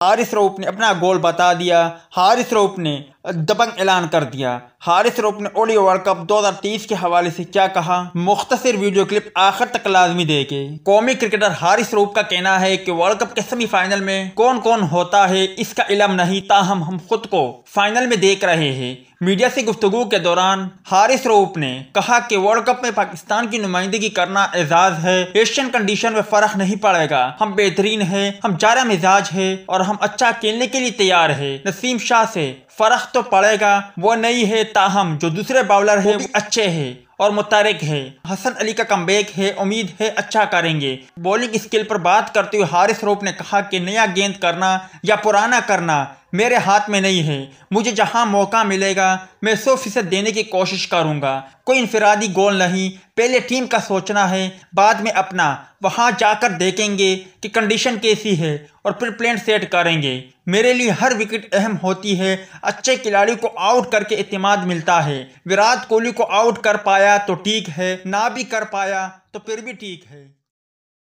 हारिस रऊफ ने अपना गोल बता दिया। हारिस रऊफ ने दबंग ऐलान कर दिया। हारिस रऊफ ने ओडीआई वर्ल्ड कप 2023 के हवाले से क्या कहा, मुख्तसर वीडियो क्लिप आखिर तक लाजमी देखें। कौमी क्रिकेटर हारिस रऊफ का कहना है कि वर्ल्ड कप के सेमीफाइनल में कौन कौन होता है इसका इल्म नहीं, ताहम हम खुद को फाइनल में देख रहे हैं। मीडिया से गुफ्तगू के दौरान हारिस रऊफ ने कहा कि वर्ल्ड कप में पाकिस्तान की नुमाइंदगी करना एजाज है। एशियन कंडीशन में फर्क नहीं पड़ेगा, हम बेहतरीन है, हम जारा मिजाज है और हम अच्छा खेलने के लिए तैयार है। नसीम शाह से फर्क तो पड़ेगा, वो नहीं है, ताहम जो दूसरे बाउलर है वो अच्छे है और मुतारिक है। हसन अली का कमबैक है, उम्मीद है अच्छा करेंगे। बॉलिंग स्किल पर बात करते हुए हारिस रऊफ ने कहा कि नया गेंद करना या पुराना करना मेरे हाथ में नहीं है, मुझे जहां मौका मिलेगा मैं 100% देने की कोशिश करूंगा। कोई इनफरादी गोल नहीं, पहले टीम का सोचना है, बाद में अपना। वहां जाकर देखेंगे कि कंडीशन कैसी है और फिर प्लान सेट करेंगे। मेरे लिए हर विकेट अहम होती है। अच्छे खिलाड़ी को आउट करके इत्मीनान मिलता है। विराट कोहली को आउट कर पाया तो ठीक है, ना भी कर पाया तो फिर भी ठीक है।